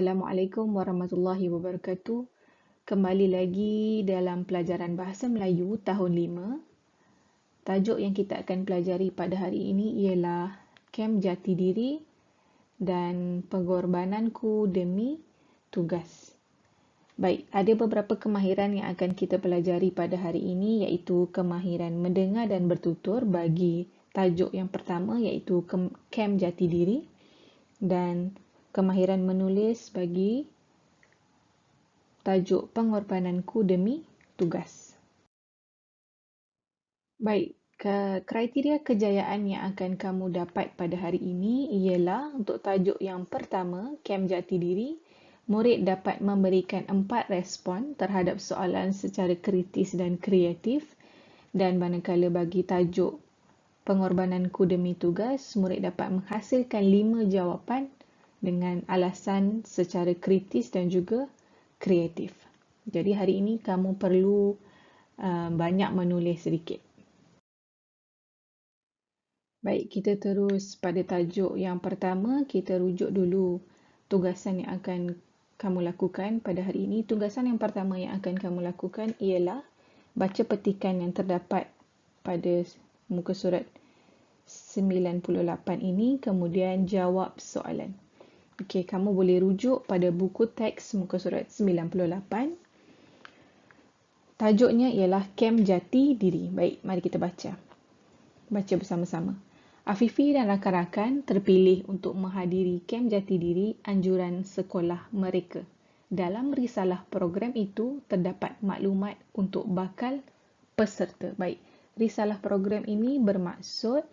Assalamualaikum warahmatullahi wabarakatuh. Kembali lagi dalam pelajaran Bahasa Melayu tahun 5. Tajuk yang kita akan pelajari pada hari ini ialah Kem Jati Diri dan Pengorbananku Demi Tugas. Baik, ada beberapa kemahiran yang akan kita pelajari pada hari ini, iaitu kemahiran mendengar dan bertutur bagi tajuk yang pertama, iaitu Kem Jati Diri, dan kemahiran menulis bagi tajuk Pengorbananku Demi Tugas. Baik, kriteria kejayaan yang akan kamu dapat pada hari ini ialah untuk tajuk yang pertama, Kem Jati Diri, murid dapat memberikan 4 respon terhadap soalan secara kritis dan kreatif, dan manakala bagi tajuk Pengorbananku Demi Tugas, murid dapat menghasilkan 5 jawapan dengan alasan secara kritis dan juga kreatif. Jadi hari ini kamu perlu banyak menulis sedikit. Baik, kita terus pada tajuk yang pertama. Kita rujuk dulu tugasan yang akan kamu lakukan pada hari ini. Tugasan yang pertama yang akan kamu lakukan ialah baca petikan yang terdapat pada muka surat 98 ini, kemudian jawab soalan. Okey, kamu boleh rujuk pada buku teks muka surat 98. Tajuknya ialah Kem Jati Diri. Baik, mari kita baca. Baca bersama-sama. Afifi dan rakan-rakan terpilih untuk menghadiri Kem Jati Diri anjuran sekolah mereka. Dalam risalah program itu terdapat maklumat untuk bakal peserta. Baik, risalah program ini bermaksud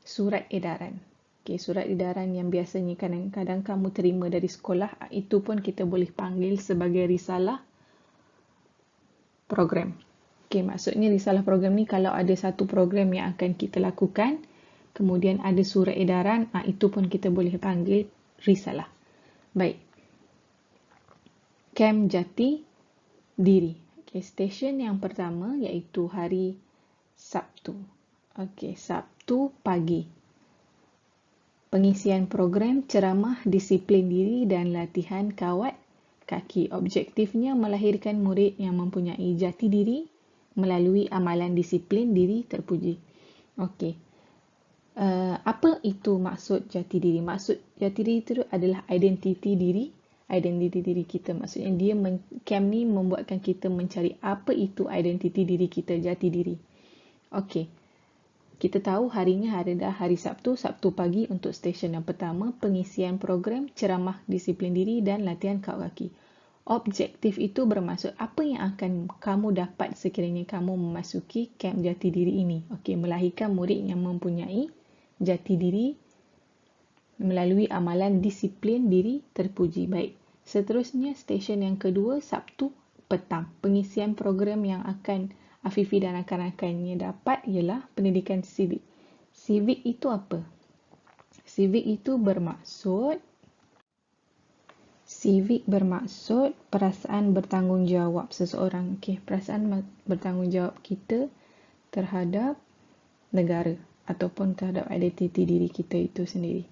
surat edaran. Okay, surat edaran yang biasanya kadang-kadang kamu terima dari sekolah, itu pun kita boleh panggil sebagai risalah program. Okay, maksudnya risalah program ni kalau ada satu program yang akan kita lakukan, kemudian ada surat edaran, itu pun kita boleh panggil risalah. Baik. Kem Jati Diri. Okay, stesen yang pertama iaitu hari Sabtu. Okay, Sabtu pagi. Pengisian program ceramah disiplin diri dan latihan kawat kaki. Objektifnya melahirkan murid yang mempunyai jati diri melalui amalan disiplin diri terpuji. Okey. Apa itu maksud jati diri? Maksud jati diri itu adalah identiti diri. Identiti diri kita. Maksudnya Kem ni membuatkan kita mencari apa itu identiti diri kita, jati diri. Okey. Kita tahu harinya adalah hari Sabtu, Sabtu pagi untuk stesen yang pertama, pengisian program ceramah disiplin diri dan latihan kawat kaki. Objektif itu bermaksud apa yang akan kamu dapat sekiranya kamu memasuki Kem Jati Diri ini. Okey, melahirkan murid yang mempunyai jati diri melalui amalan disiplin diri terpuji. Baik, seterusnya stesen yang kedua, Sabtu petang. Pengisian program yang akan Afifi dan rakan-rakannya dapat ialah pendidikan civic. Civic itu apa? Civic itu bermaksud perasaan bertanggungjawab seseorang. Okey, perasaan bertanggungjawab kita terhadap negara ataupun terhadap identiti diri kita itu sendiri.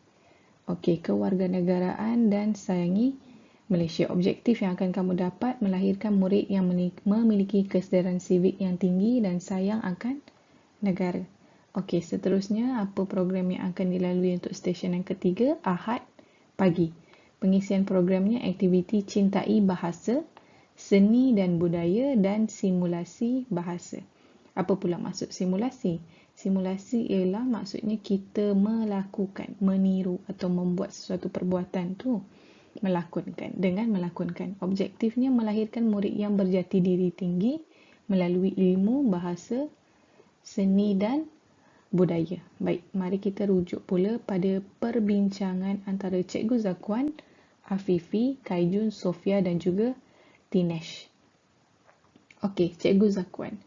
Okey, kewarganegaraan dan sayangi Malaysia. Objektif yang akan kamu dapat melahirkan murid yang memiliki kesedaran civic yang tinggi dan sayang akan negara. Okey, seterusnya apa program yang akan dilalui untuk stesen yang ketiga? Ahad pagi. Pengisian programnya aktiviti cintai bahasa, seni dan budaya dan simulasi bahasa. Apa pula maksud simulasi? Simulasi ialah maksudnya kita melakukan, meniru atau membuat sesuatu perbuatan tu. Dengan melakonkan. Objektifnya melahirkan murid yang berjati diri tinggi melalui ilmu, bahasa, seni dan budaya. Baik, mari kita rujuk pula pada perbincangan antara Cikgu Zakwan, Afifi, Kaijun, Sofia dan juga Tinesh. Okey, Cikgu Zakwan.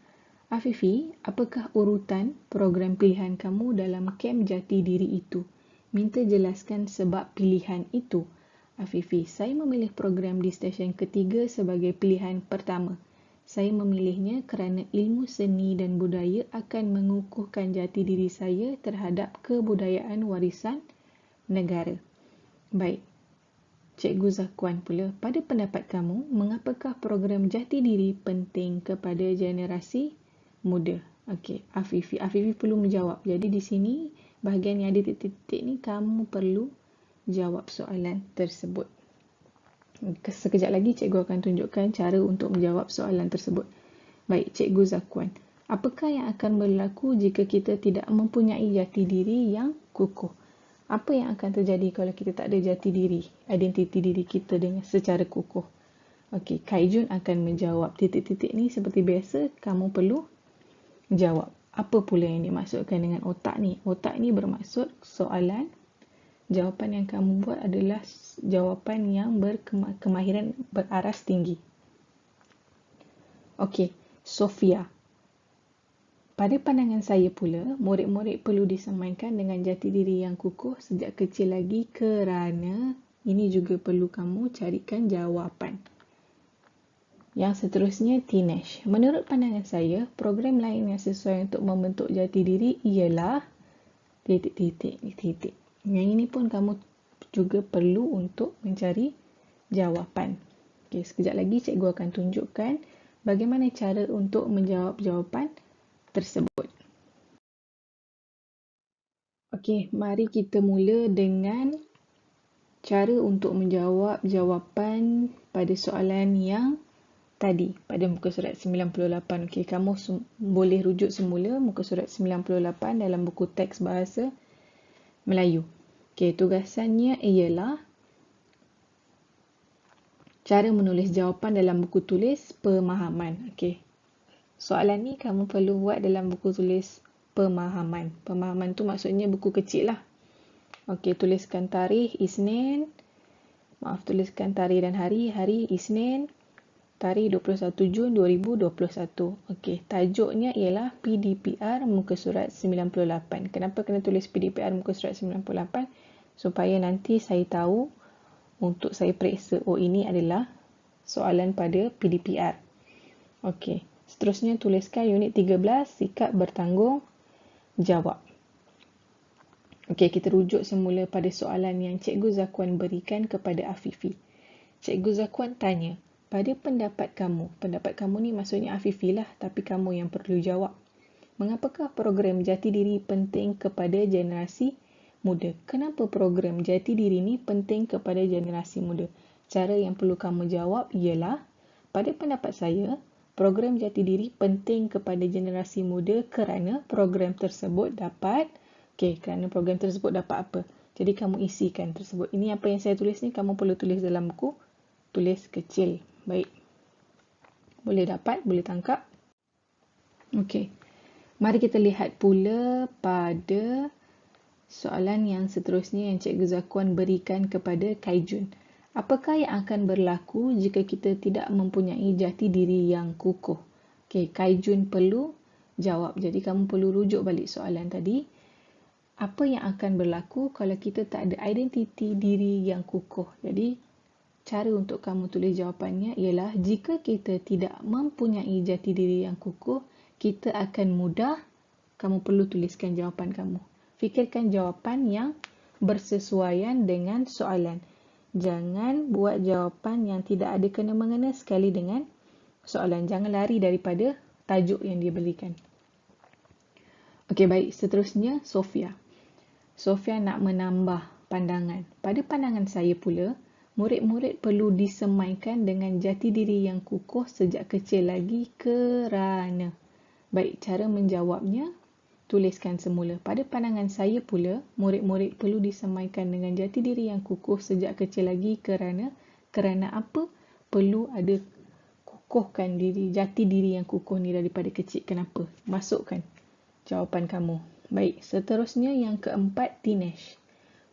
Afifi, apakah urutan program pilihan kamu dalam Kem Jati Diri itu? Minta jelaskan sebab pilihan itu. Afifi, saya memilih program di stesen ketiga sebagai pilihan pertama. Saya memilihnya kerana ilmu seni dan budaya akan mengukuhkan jati diri saya terhadap kebudayaan warisan negara. Baik. Cikgu Zakuan pula, pada pendapat kamu, mengapakah program jati diri penting kepada generasi muda? Okey, Afifi perlu menjawab. Jadi di sini, bahagian yang ada titik-titik ni, kamu perlu jawab soalan tersebut. Sekejap lagi cikgu akan tunjukkan cara untuk menjawab soalan tersebut. Baik, Cikgu Zakuan. Apakah yang akan berlaku jika kita tidak mempunyai jati diri yang kukuh? Apa yang akan terjadi kalau kita tak ada jati diri, identiti diri kita dengan secara kukuh? Okey, Kaijun akan menjawab titik-titik ni seperti biasa, kamu perlu jawab. Apa pula yang dimaksudkan dengan otak ni? Otak ni bermaksud soalan. Jawapan yang kamu buat adalah jawapan yang berkemahiran beraras tinggi. Okey, Sofia. Pada pandangan saya pula, murid-murid perlu disemaikan dengan jati diri yang kukuh sejak kecil lagi kerana ini juga perlu kamu carikan jawapan. Yang seterusnya, Tinesh. Menurut pandangan saya, program lain yang sesuai untuk membentuk jati diri ialah titik. Yang ini pun kamu juga perlu untuk mencari jawapan. Okey, sekejap lagi cikgu akan tunjukkan bagaimana cara untuk menjawab jawapan tersebut. Okey, mari kita mula dengan cara untuk menjawab jawapan pada soalan yang tadi pada muka surat 98. Okey, kamu boleh rujuk semula muka surat 98 dalam buku teks bahasa Melayu. Okey, tugasannya ialah cara menulis jawapan dalam buku tulis pemahaman. Okey. Soalan ni kamu perlu buat dalam buku tulis pemahaman. Pemahaman tu maksudnya buku kecil lah. Okey, tuliskan tarikh Isnin. Tuliskan tarikh dan hari Isnin. Tarikh 21 Jun 2021. Okey, tajuknya ialah PDPR muka surat 98. Kenapa kena tulis PDPR muka surat 98? Supaya nanti saya tahu untuk saya periksa, oh ini adalah soalan pada PDPR. Okey. Seterusnya tuliskan unit 13, sikap bertanggung jawab. Okey, kita rujuk semula pada soalan yang Cikgu Zakuan berikan kepada Afifi. Cikgu Zakuan tanya, pada pendapat kamu ni maksudnya Afifi lah, tapi kamu yang perlu jawab. Mengapakah program jati diri penting kepada generasi muda? Kenapa program jati diri ni penting kepada generasi muda? Cara yang perlu kamu jawab ialah, pada pendapat saya, program jati diri penting kepada generasi muda kerana program tersebut dapat apa? Jadi kamu isikan tersebut. Ini apa yang saya tulis ni, kamu perlu tulis dalam buku tulis kecil. Baik. Boleh dapat, boleh tangkap. Okey. Mari kita lihat pula pada soalan yang seterusnya yang Cikgu Zakuan berikan kepada Kaijun. Apakah yang akan berlaku jika kita tidak mempunyai jati diri yang kukuh? Okey, Kaijun perlu jawab. Jadi kamu perlu rujuk balik soalan tadi. Apa yang akan berlaku kalau kita tak ada identiti diri yang kukuh? Jadi cara untuk kamu tulis jawapannya ialah, jika kita tidak mempunyai jati diri yang kukuh, kita akan mudah. Kamu perlu tuliskan jawapan kamu. Fikirkan jawapan yang bersesuaian dengan soalan. Jangan buat jawapan yang tidak ada kena-mengena sekali dengan soalan. Jangan lari daripada tajuk yang dia berikan. Okey, baik. Seterusnya, Sofia. Sofia nak menambah pandangan. Pada pandangan saya pula, murid-murid perlu disemaikan dengan jati diri yang kukuh sejak kecil lagi kerana. Baik, cara menjawabnya, tuliskan semula. Pada pandangan saya pula, murid-murid perlu disemaikan dengan jati diri yang kukuh sejak kecil lagi kerana apa? Perlu ada kukuhkan jati diri yang kukuh ni daripada kecil. Kenapa? Masukkan jawapan kamu. Baik, seterusnya yang keempat, Tinesh.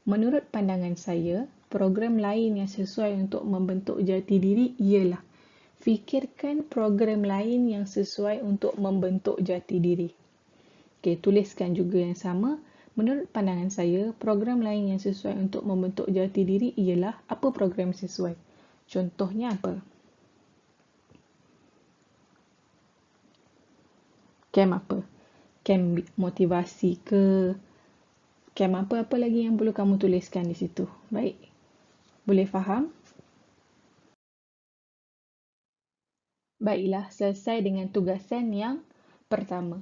Menurut pandangan saya, program lain yang sesuai untuk membentuk jati diri ialah, fikirkan program lain yang sesuai untuk membentuk jati diri. Okey, tuliskan juga yang sama. Menurut pandangan saya, program lain yang sesuai untuk membentuk jati diri ialah, apa program sesuai? Contohnya apa? Camp apa? Camp motivasi ke? Camp apa lagi yang perlu kamu tuliskan di situ? Baik. Boleh faham? Baiklah, selesai dengan tugasan yang pertama.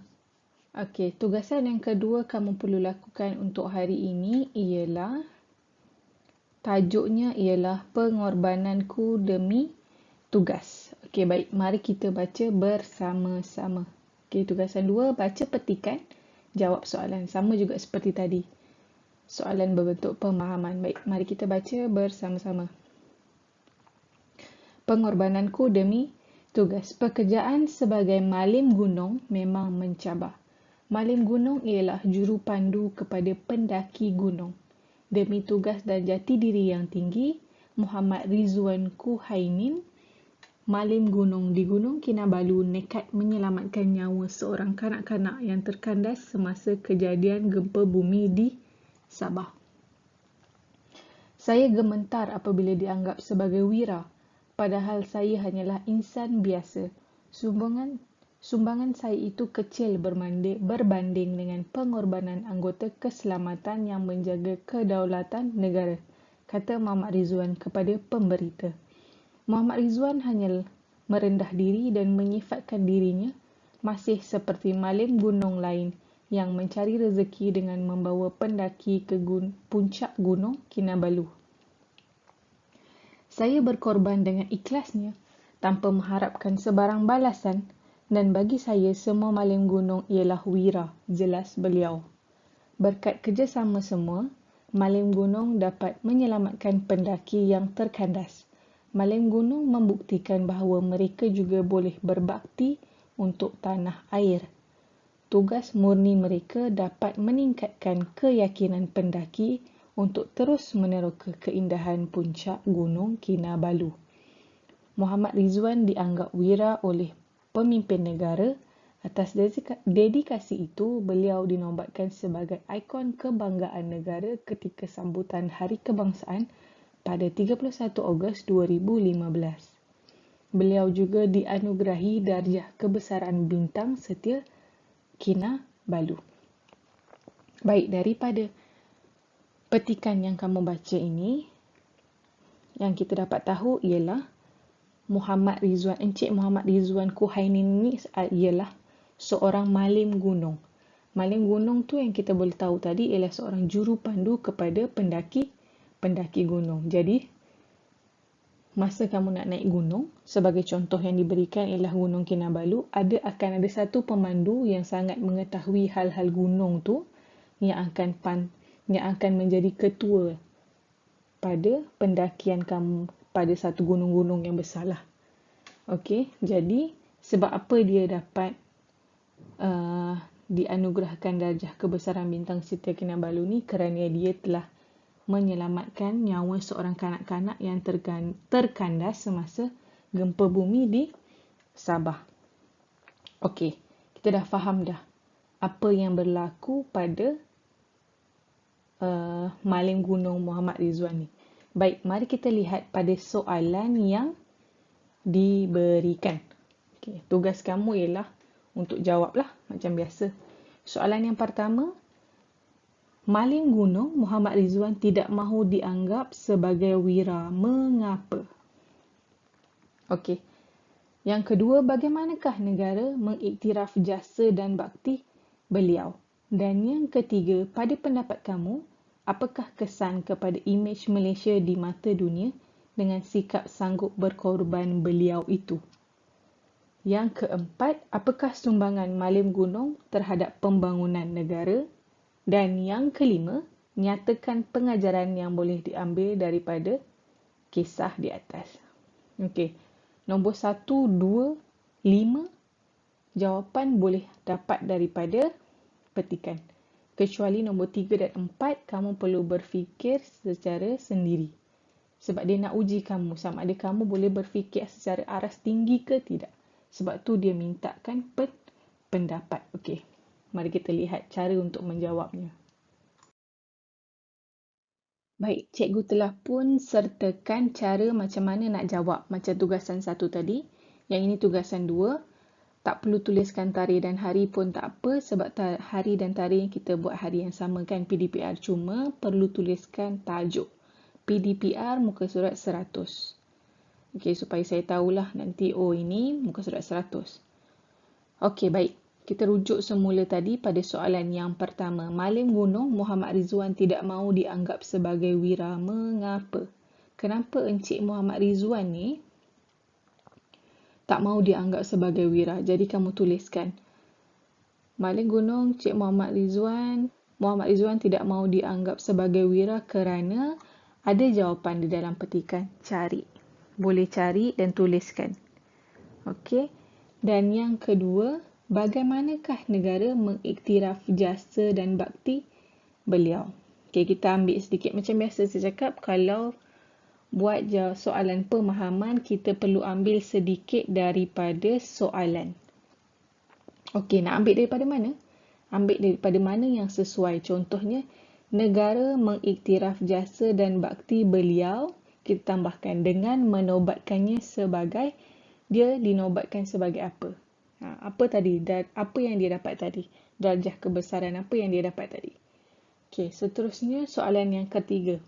Okey, tugasan yang kedua kamu perlu lakukan untuk hari ini ialah tajuknya ialah pengorbananku demi tugas. Okey, baik. Mari kita baca bersama-sama. Okey, tugasan 2, baca petikan, jawab soalan. Sama juga seperti tadi. Soalan berbentuk pemahaman. Baik, mari kita baca bersama-sama. Pengorbananku demi tugas. Pekerjaan sebagai malim gunung memang mencabar. Malim gunung ialah juru pandu kepada pendaki gunung. Demi tugas dan jati diri yang tinggi, Muhammad Rizwan Kuhainin, malim gunung di Gunung Kinabalu, nekat menyelamatkan nyawa seorang kanak-kanak yang terkandas semasa kejadian gempa bumi di Sabah. Saya gemetar apabila dianggap sebagai wira, padahal saya hanyalah insan biasa. Sumbangan saya itu kecil berbanding dengan pengorbanan anggota keselamatan yang menjaga kedaulatan negara, kata Muhammad Rizwan kepada pemberita. Muhammad Rizwan hanya merendah diri dan menyifatkan dirinya masih seperti malim gunung lain yang mencari rezeki dengan membawa pendaki ke puncak Gunung Kinabalu. Saya berkorban dengan ikhlasnya tanpa mengharapkan sebarang balasan, dan bagi saya semua malim gunung ialah wira, jelas beliau. Berkat kerjasama semua, malim gunung dapat menyelamatkan pendaki yang terkandas. Malim gunung membuktikan bahawa mereka juga boleh berbakti untuk tanah air. Tugas murni mereka dapat meningkatkan keyakinan pendaki untuk terus meneroka keindahan puncak Gunung Kinabalu. Muhammad Rizwan dianggap wira oleh pemimpin negara. Atas dedikasi itu, beliau dinobatkan sebagai ikon kebanggaan negara ketika sambutan Hari Kebangsaan pada 31 Ogos 2015. Beliau juga dianugerahi darjah kebesaran bintang setia Kinabalu. Baik, daripada petikan yang kamu baca ini, yang kita dapat tahu ialah Encik Muhammad Rizwan Kuhainin ini ialah seorang malim gunung. Malim gunung tu yang kita boleh tahu tadi ialah seorang juru pandu kepada pendaki gunung. Jadi, masa kamu nak naik gunung, sebagai contoh yang diberikan ialah Gunung Kinabalu, akan ada satu pemandu yang sangat mengetahui hal-hal gunung tu yang akan menjadi ketua pada pendakian kamu pada satu gunung-gunung yang besar lah. Okey, jadi sebab apa dia dapat dianugerahkan darjah kebesaran bintang setia Kinabalu ni? Kerana dia telah menyelamatkan nyawa seorang kanak-kanak yang terkandas semasa gempa bumi di Sabah. Okey, kita dah faham dah apa yang berlaku pada malim gunung Muhammad Rizwan ni. Baik, mari kita lihat pada soalan yang diberikan. Okey, tugas kamu ialah untuk jawablah macam biasa. Soalan yang pertama, malim gunung Muhammad Rizwan tidak mahu dianggap sebagai wira. Mengapa? Okey. Yang kedua, bagaimanakah negara mengiktiraf jasa dan bakti beliau? Dan yang ketiga, pada pendapat kamu, apakah kesan kepada imej Malaysia di mata dunia dengan sikap sanggup berkorban beliau itu? Yang keempat, apakah sumbangan malim gunung terhadap pembangunan negara? Dan yang kelima, nyatakan pengajaran yang boleh diambil daripada kisah di atas. Okey, nombor 1, 2, 5 jawapan boleh dapat daripada petikan. Kecuali nombor 3 dan 4, kamu perlu berfikir secara sendiri. Sebab dia nak uji kamu, sama ada kamu boleh berfikir secara aras tinggi ke tidak. Sebab tu dia mintakan pendapat. Okey, mari kita lihat cara untuk menjawabnya. Baik, cikgu telah pun sertakan cara macam mana nak jawab. Macam tugasan 1 tadi. Yang ini tugasan 2. Tak perlu tuliskan tarikh dan hari pun tak apa. Sebab hari dan tarikh kita buat hari yang sama kan, PDPR. Cuma perlu tuliskan tajuk. PDPR muka surat 100. Okey, supaya saya tahulah nanti, oh ini muka surat 100. Okey, baik. Kita rujuk semula tadi pada soalan yang pertama. Malim gunung, Muhammad Rizwan tidak mahu dianggap sebagai wira. Mengapa? Kenapa Encik Muhammad Rizwan ni tak mahu dianggap sebagai wira? Jadi kamu tuliskan. Malim gunung, Encik Muhammad Rizwan tidak mahu dianggap sebagai wira kerana ada jawapan di dalam petikan. Cari. Boleh cari dan tuliskan. Okey. Dan yang kedua, bagaimanakah negara mengiktiraf jasa dan bakti beliau? Okey, kita ambil sedikit. Macam biasa saya cakap, kalau buat soalan pemahaman, kita perlu ambil sedikit daripada soalan. Okey, nak ambil daripada mana? Ambil daripada mana yang sesuai. Contohnya, negara mengiktiraf jasa dan bakti beliau, kita tambahkan dengan menobatkannya sebagai, dia dinobatkan sebagai apa? Apa tadi? Apa yang dia dapat tadi? Darjah kebesaran apa yang dia dapat tadi? Okey, seterusnya soalan yang ketiga.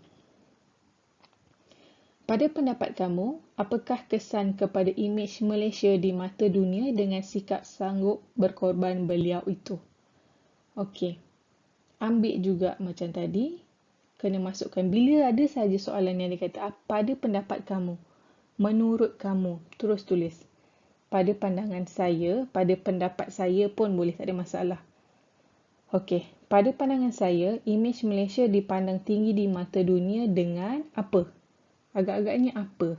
Pada pendapat kamu, apakah kesan kepada imej Malaysia di mata dunia dengan sikap sanggup berkorban beliau itu? Okey, ambil juga macam tadi, kena masukkan. Bila ada saja soalan yang dikata, pada pendapat kamu, menurut kamu, terus tulis. Pada pandangan saya, pada pendapat saya pun boleh, tak ada masalah. Okey, pada pandangan saya, imej Malaysia dipandang tinggi di mata dunia dengan apa? Agak-agaknya apa?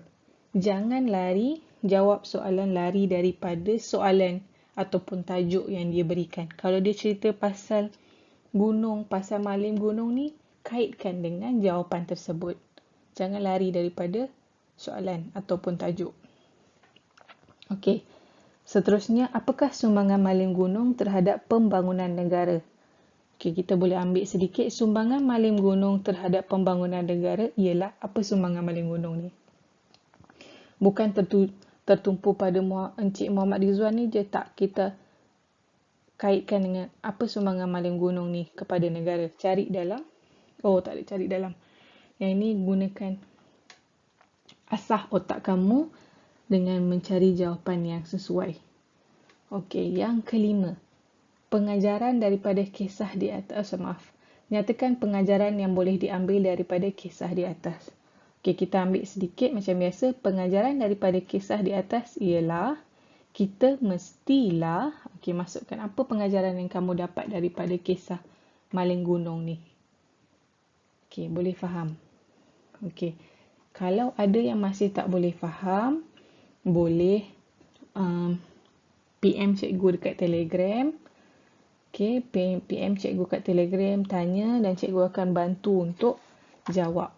Jangan lari, jawab soalan lari daripada soalan ataupun tajuk yang dia berikan. Kalau dia cerita pasal gunung, pasal malim gunung ni, kaitkan dengan jawapan tersebut. Jangan lari daripada soalan ataupun tajuk. Okey. Seterusnya, apakah sumbangan malim gunung terhadap pembangunan negara? Okey, kita boleh ambil sedikit. Sumbangan malim gunung terhadap pembangunan negara ialah apa sumbangan malim gunung ni? Bukan tertumpu pada Encik Muhammad Rizwan ni je, tak. Kita kaitkan dengan apa sumbangan malim gunung ni kepada negara. Cari dalam. Oh, tak ada cari dalam. Yang ini gunakan asah otak kamu dengan mencari jawapan yang sesuai. Okey, yang kelima. Pengajaran daripada kisah di atas. Nyatakan pengajaran yang boleh diambil daripada kisah di atas. Okey, kita ambil sedikit macam biasa. Pengajaran daripada kisah di atas ialah kita mestilah, okey, masukkan apa pengajaran yang kamu dapat daripada kisah maling gunung ni. Okey, boleh faham? Okey. Kalau ada yang masih tak boleh faham, boleh PM cikgu dekat Telegram. Okey, PM cikgu kat Telegram, tanya dan cikgu akan bantu untuk jawab.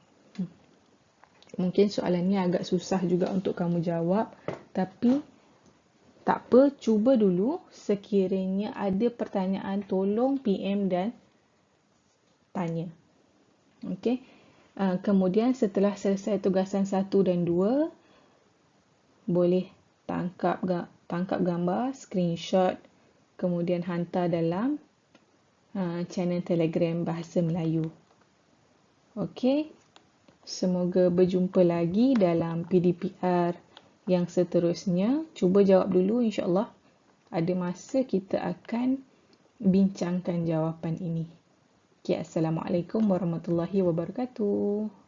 Mungkin soalan ni agak susah juga untuk kamu jawab, tapi tak apa, cuba dulu. Sekiranya ada pertanyaan, tolong PM dan tanya. Okey. Kemudian setelah selesai tugasan 1 dan 2, boleh tangkap gambar, screenshot, kemudian hantar dalam channel Telegram Bahasa Melayu. Okey. Semoga berjumpa lagi dalam PDPR yang seterusnya. Cuba jawab dulu, insya-Allah. Ada masa kita akan bincangkan jawapan ini. Okay, Assalamualaikum warahmatullahi wabarakatuh.